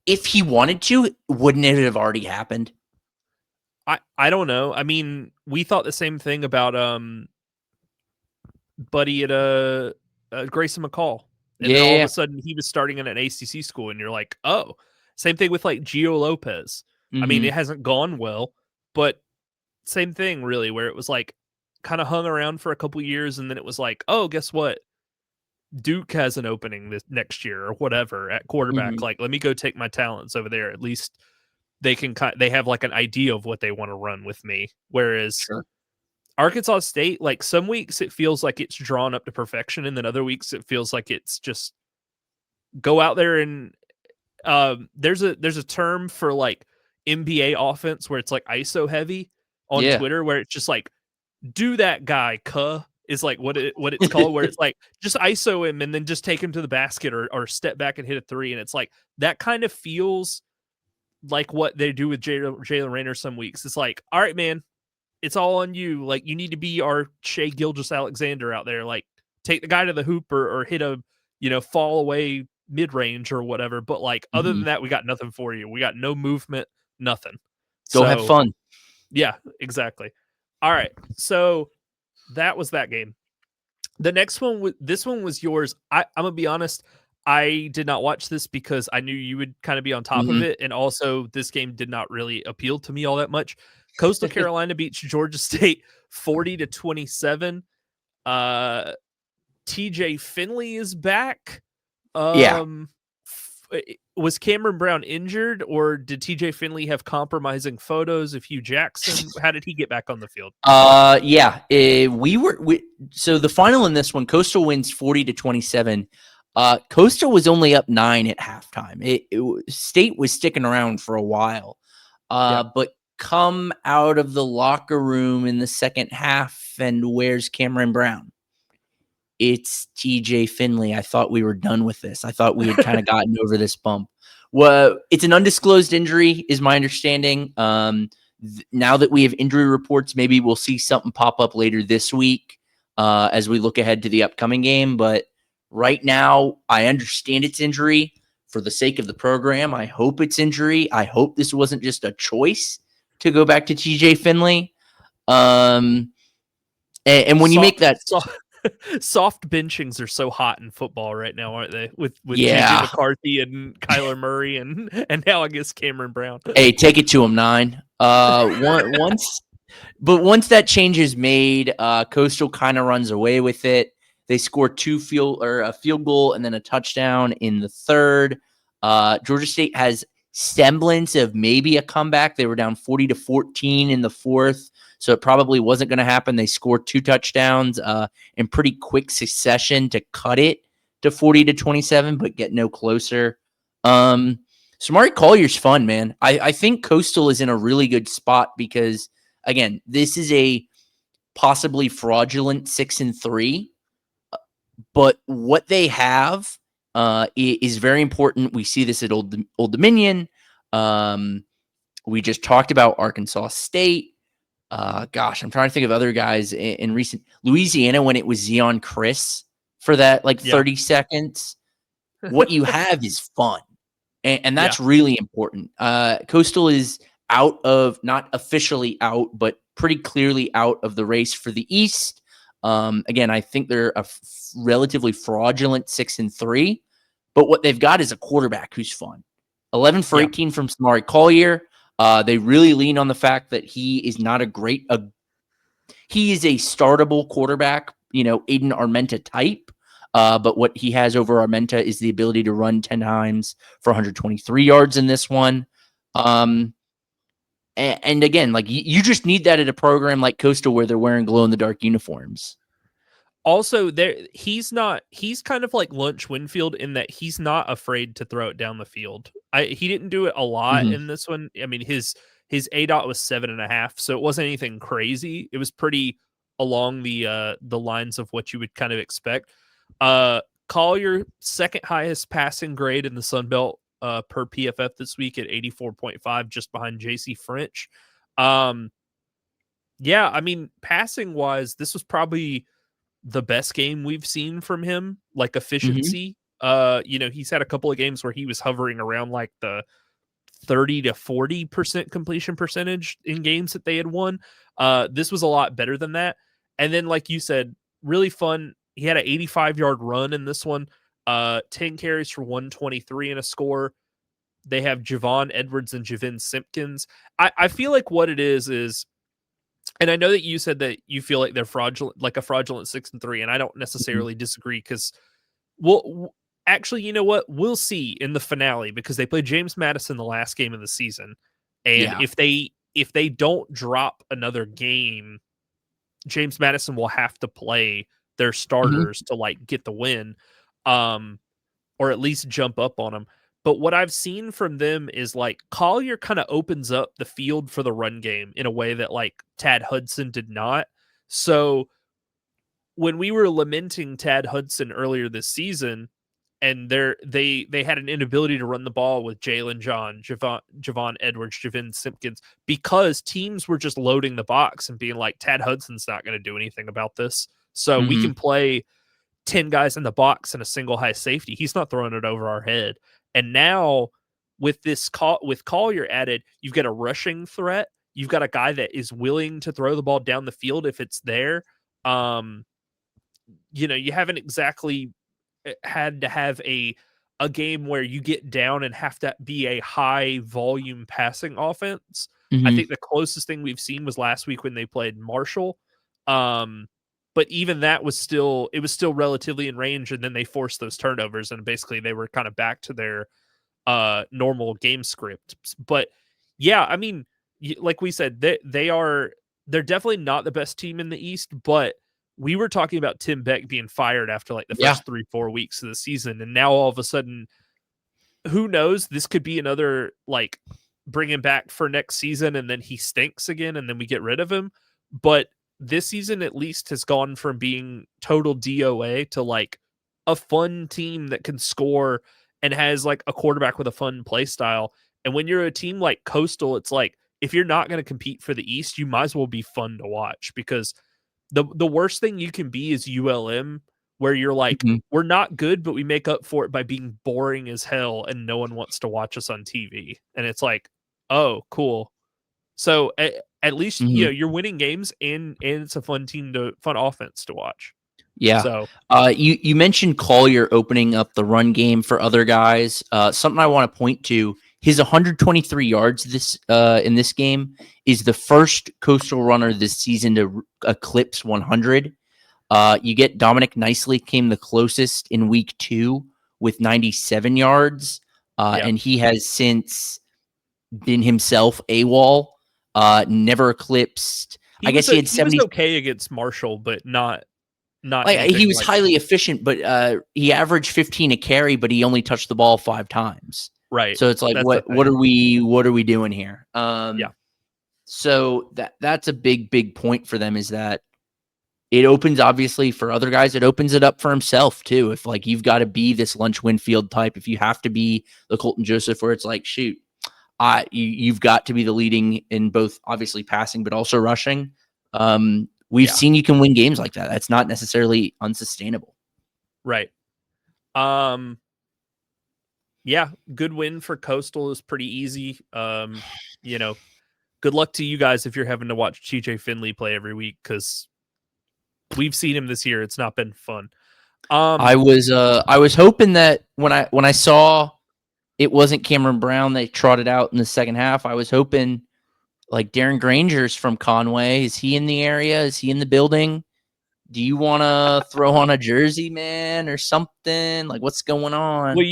if he wanted to, wouldn't it have already happened? I don't know. I mean, we thought the same thing about Buddy at Grayson McCall. And then all of a sudden he was starting in an ACC school, and you're like, oh. Same thing with like Gio Lopez. Mm-hmm. I mean, it hasn't gone well, but same thing really, where it was like kind of hung around for a couple years, and then it was like, oh, guess what? Duke has an opening this next year or whatever at quarterback. Like, let me go take my talents over there. At least they have like an idea of what they want to run with me. Whereas Arkansas State, like some weeks it feels like it's drawn up to perfection, and then other weeks it feels like it's just go out there and there's a term for like NBA offense where it's like ISO heavy on Twitter, where it's just like do that guy is like what it's called, where it's like just ISO him and then just take him to the basket or step back and hit a 3, and it's like that kind of feels like what they do with Jalen Raynor some weeks. It's like, all right, man, it's all on you. Like you need to be our Shea Gilgeous-Alexander out there. Like take the guy to the hoop or hit a fall away mid-range or whatever, but like other than that, we got nothing for you. We got no movement, nothing. Go have fun. Yeah, exactly. All right, so that was that game. The next one, this one was yours. I'm gonna be honest, I did not watch this because I knew you would kind of be on top of it, and also this game did not really appeal to me all that much. Coastal Carolina beats Georgia State 40-27. TJ Finley is back. Was Cameron Brown injured, or did TJ Finley have compromising photos of Hugh Jackson? How did he get back on the field? So the final in this one, Coastal wins 40-27. Coastal was only up 9 at halftime. State was sticking around for a while, but come out of the locker room in the second half, and where's Cameron Brown? It's TJ Finley. I thought we were done with this. I thought we had kind of gotten over this bump. Well, it's an undisclosed injury, is my understanding. Now that we have injury reports, maybe we'll see something pop up later this week as we look ahead to the upcoming game. But right now, I understand it's injury. For the sake of the program, I hope it's injury. I hope this wasn't just a choice to go back to TJ Finley. And when you make that... Soft benchings are so hot in football right now, aren't they? With JJ McCarthy and Kyler Murray and now I guess Cameron Brown. Hey, take it to him, 9. Once that change is made, Coastal kind of runs away with it. They score a field goal and then a touchdown in the third. Georgia State has semblance of maybe a comeback. They were down 40-14 in the fourth. So it probably wasn't going to happen. They scored 2 touchdowns in pretty quick succession to cut it to 40-27, but get no closer. Samari Collier's fun, man. I think Coastal is in a really good spot because, again, this is a possibly fraudulent 6-3, but what they have is very important. We see this at Old Dominion. We just talked about Arkansas State. I'm trying to think of other guys in recent Louisiana when it was Zion Chris for that 30 seconds. What you have is fun, and that's really important. Coastal is not officially out, but pretty clearly out of the race for the East. Again, I think they're a relatively fraudulent 6-3, but what they've got is a quarterback who's fun. 11 for 18 from Samari Collier. They really lean on the fact that he is not he is a startable quarterback, Aiden Armenta type. But what he has over Armenta is the ability to run 10 times for 123 yards in this one. And again, like you just need that at a program like Coastal where they're wearing glow in the dark uniforms. Also, he's kind of like Lunch Winfield in that he's not afraid to throw it down the field. He didn't do it a lot in this one. I mean, his ADOT was 7.5, so it wasn't anything crazy. It was pretty along the lines of what you would kind of expect. Collier, second highest passing grade in the Sun Belt per PFF this week at 84.5, just behind JC French. Yeah, I mean, passing wise, this was probably the best game we've seen from him, like efficiency. He's had a couple of games where he was hovering around like the 30 to 40% completion percentage in games that they had won. This was a lot better than that. And then, like you said, really fun. He had an 85-yard run in this one, 10 carries for 123 and a score. They have Javon Edwards and Javin Simpkins. I feel like what it is, and I know that you said that you feel like they're fraudulent, like a fraudulent 6-3, and I don't necessarily disagree because, actually, you know what? We'll see in the finale because they played James Madison the last game of the season, and if they don't drop another game, James Madison will have to play their starters to like get the win, or at least jump up on them. But what I've seen from them is like Collier kind of opens up the field for the run game in a way that like Tad Hudson did not. So when we were lamenting Tad Hudson earlier this season, and they had an inability to run the ball with Jalen John, Javon Edwards, Javin Simpkins, because teams were just loading the box and being like, Tad Hudson's not going to do anything about this. So we can play 10 guys in the box and a single high safety. He's not throwing it over our head. And now with with Collier added, you've got a rushing threat. You've got a guy that is willing to throw the ball down the field if it's there. You haven't exactly had to have a game where you get down and have to be a high volume passing offense. I think the closest thing we've seen was last week when they played Marshall. But even that was still relatively in range, and then they forced those turnovers, and basically they were kind of back to their normal game script. But yeah, I mean, like we said, they're definitely not the best team in the East, but we were talking about Tim Beck being fired after like the first 3-4 weeks of the season, and now all of a sudden, who knows? This could be another like bring him back for next season, and then he stinks again, and then we get rid of him. But this season at least has gone from being total DOA to like a fun team that can score and has like a quarterback with a fun play style. And when you're a team like Coastal, it's like, if you're not going to compete for the East, you might as well be fun to watch, because the worst thing you can be is ULM, where you're like, we're not good, but we make up for it by being boring as hell and no one wants to watch us on TV. And it's like, oh, cool. So at least you're winning games, and it's a fun offense to watch. Yeah. So you mentioned Collier opening up the run game for other guys. Something I want to point to: his 123 yards in this game is the first Coastal runner this season to eclipse 100. You get Dominic Nicely came the closest in week 2 with 97 yards, and he has since been himself AWOL. Never eclipsed. I guess he had 70. He was okay against Marshall, but not. He was highly efficient, but he averaged 15 a carry, but he only touched the ball 5 times. Right. So it's like, what are we doing here? So that's a big point for them, is that it opens, obviously, for other guys. It opens it up for himself too. If like you've got to be this Lunch Winfield type, if you have to be the Colton Joseph, where it's like, shoot, you've got to be the leading in both, obviously, passing, but also rushing. We've seen you can win games like that. That's not necessarily unsustainable. Right. Yeah, good win for Coastal is pretty easy. Good luck to you guys if you're having to watch TJ Finley play every week, because we've seen him this year. It's not been fun. I was hoping that when I saw it wasn't Cameron Brown they trotted out in the second half, I was hoping like Darren Granger's from Conway. Is he in the area? Is he in the building? Do you want to throw on a jersey, man, or something? Like, what's going on? Well,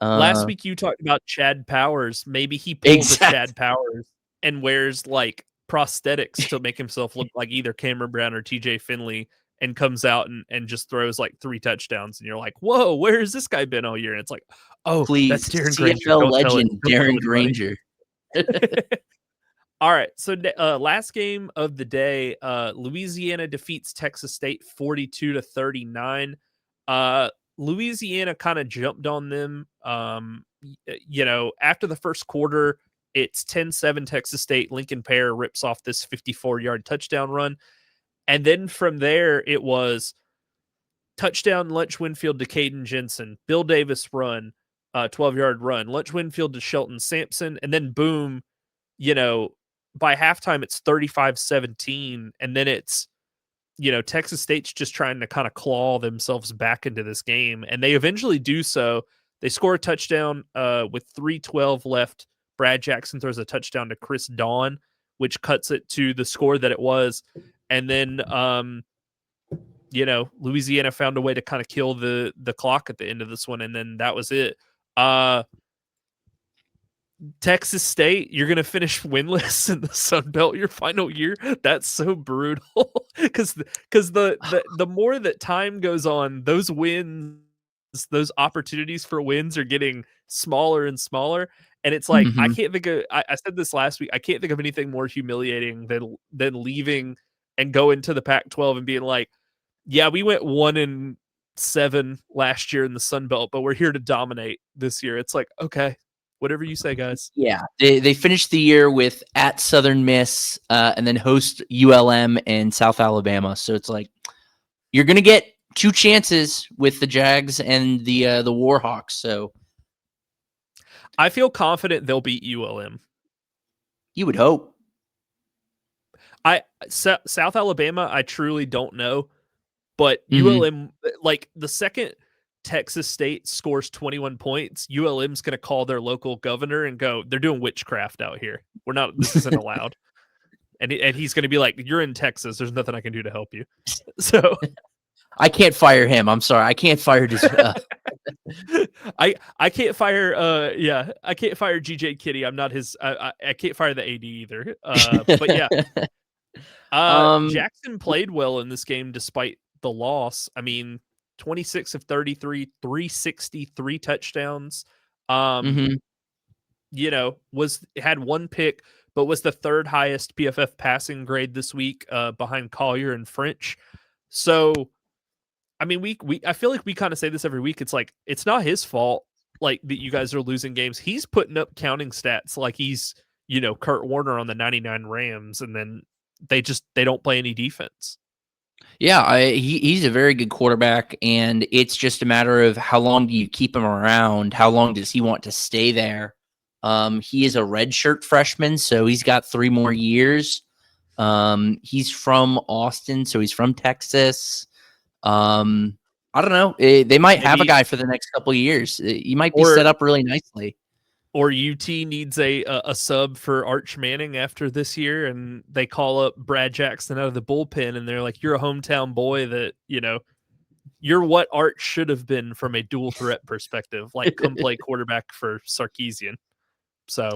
last week you talked about Chad Powers. Maybe he pulls a Chad Powers and wears like prosthetics to make himself look like either Cameron Brown or TJ Finley, and comes out and just throws like 3 touchdowns. And you're like, whoa, where has this guy been all year? And it's like, oh, please, that's Darren CFL Granger. legend Darren Granger. All right, so last game of the day, Louisiana defeats Texas State 42-39. Louisiana kind of jumped on them. After the first quarter, it's 10-7 Texas State. Lincoln Pear rips off this 54-yard touchdown run. And then from there, it was touchdown, Lunch Winfield to Caden Jensen, Bill Davis run, 12-yard run, Lunch Winfield to Shelton Sampson, and then boom, by halftime, it's 35-17, and then it's, Texas State's just trying to kind of claw themselves back into this game, and they eventually do so. They score a touchdown with 3:12 left. Brad Jackson throws a touchdown to Chris Dawn, which cuts it to the score that it was. And then, Louisiana found a way to kind of kill the clock at the end of this one, and then that was it. Texas State, you're going to finish winless in the Sun Belt your final year. That's so brutal because the more that time goes on, those wins, those opportunities for wins are getting smaller and smaller. And it's like, I can't think of, I said this last week, I can't think of anything more humiliating than leaving and going to the Pac-12 and being like, yeah, we went 1-7 last year in the Sun Belt, but we're here to dominate this year. It's like, okay, whatever you say, guys. Yeah, they finished the year with at Southern Miss and then host ULM and South Alabama. So it's like you're going to get 2 chances with the Jags and the Warhawks. So I feel confident they'll beat ULM. You would hope. South Alabama, I truly don't know, but ULM, like the second Texas State scores 21 points, ULM's going to call their local governor and go, they're doing witchcraft out here. This isn't allowed. And he's going to be like, you're in Texas. There's nothing I can do to help you. So I can't fire him. I'm sorry. I can't fire this. I can't fire. I can't fire GJ Kitty. I'm not his. I can't fire the AD either. But yeah, Jackson played well in this game despite the loss. I mean, 26 of 33, 363 touchdowns. Had 1 pick, but was the 3rd highest PFF passing grade this week, behind Collier and French. So, I mean, I feel like we kind of say this every week. It's like, it's not his fault, like, that you guys are losing games. He's putting up counting stats like he's, Kurt Warner on the 99 Rams, and then they don't play any defense. Yeah, he's a very good quarterback, and it's just a matter of how long do you keep him around? How long does he want to stay there? He is a redshirt freshman, so he's got 3 more years. He's from Austin, so he's from Texas. I don't know. They might have a guy for the next couple of years. He might be set up really nicely. Or UT needs a sub for Arch Manning after this year, and they call up Brad Jackson out of the bullpen, and they're like, you're a hometown boy that, you're what Arch should have been from a dual threat perspective. Like, come play quarterback for Sarkisian. So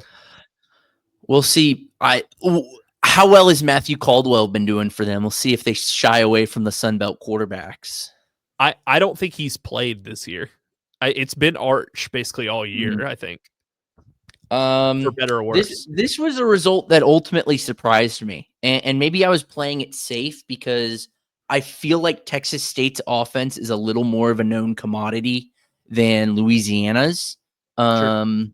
we'll see. How well has Matthew Caldwell been doing for them? We'll see if they shy away from the Sun Belt quarterbacks. I don't think he's played this year. It's been Arch basically all year, I think. For better or worse. This was a result that ultimately surprised me. And maybe I was playing it safe because I feel like Texas State's offense is a little more of a known commodity than Louisiana's. Sure.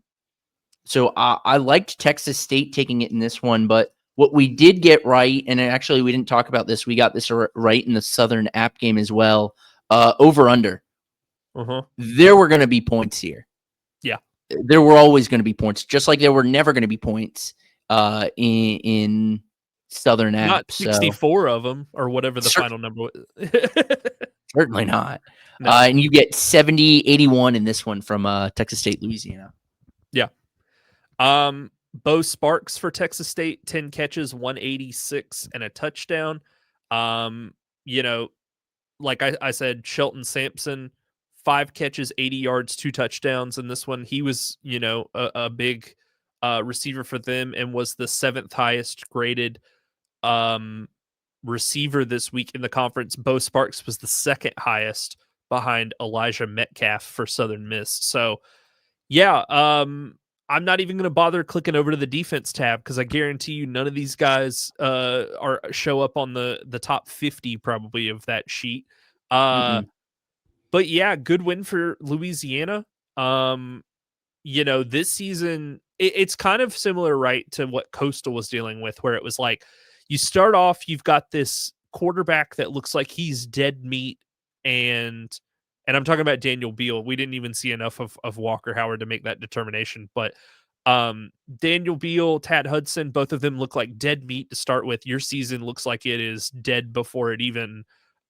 So I liked Texas State taking it in this one, but what we did get right, and actually we didn't talk about this, we got this right in the Southern App game as well, over-under. There were going to be points here. Yeah. There were always going to be points, just like there were never going to be points in Southern Not App. So 64 of them or whatever the final number was. certainly not. No. And you get 70-81 in this one from Texas State, Louisiana. Yeah. Bo Sparks for Texas State, 10 catches, 186 and a touchdown. You know, like I said, Shelton Sampson, 5 catches, 80 yards, 2 touchdowns. And this one, he was, you know, a big receiver for them and was the 7th highest graded receiver this week in the conference. Bo Sparks was the 2nd highest behind Elijah Metcalf for Southern Miss. So, yeah, I'm not even going to bother clicking over to the defense tab because I guarantee you none of these guys show up on the top 50 probably of that sheet. But yeah, good win for Louisiana. You know, this season it's kind of similar, right, to what Coastal was dealing with, where it was like you start off, you've got this quarterback that looks like he's dead meat, and I'm talking about Daniel Beal. We didn't even see enough of Walker Howard to make that determination, but Daniel Beal, Tad Hudson, both of them look like dead meat to start with. Your season looks like it is dead before it even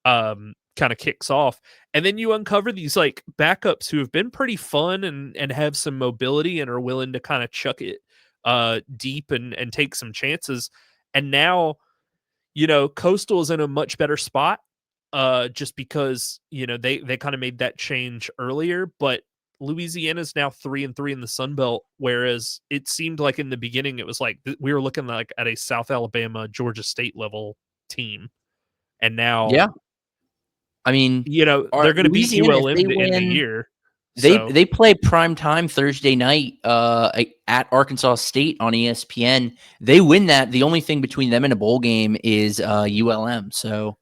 kind of kicks off. And then you uncover these like backups who have been pretty fun and have some mobility and are willing to kind of chuck it deep and take some chances. And now, you know, Coastal is in a much better spot just because, you know, they kind of made that change earlier, but Louisiana's now 3-3 in the Sun Belt, whereas it seemed like in the beginning it was like we were looking like at a South Alabama, Georgia State level team. And now, yeah, I mean, you know, they're going to beat ULM to end the year. They play prime time Thursday night at Arkansas State on ESPN. They win that. The only thing between them and a bowl game is ULM. So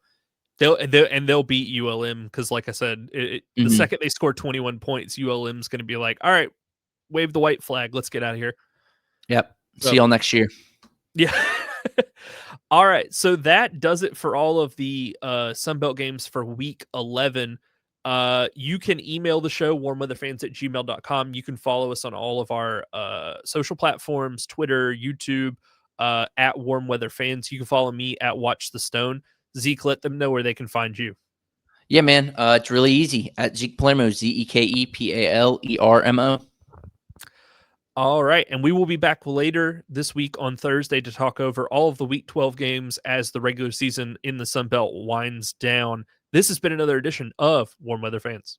they'll beat ULM because, like I said, the second they score 21 points, ULM's going to be like, all right, wave the white flag. Let's get out of here. Yep. So, see y'all next year. Yeah. All right. So that does it for all of the Sunbelt games for week 11. You can email the show, warmweatherfans@gmail.com. You can follow us on all of our social platforms, Twitter, YouTube, at warmweatherfans. You can follow me at Watch the Stone. Zeke, let them know where they can find you. Yeah, man. It's really easy. At Zeke Palermo, ZekePalermo. All right. And we will be back later this week on Thursday to talk over all of the Week 12 games as the regular season in the Sun Belt winds down. This has been another edition of Warm Weather Fans.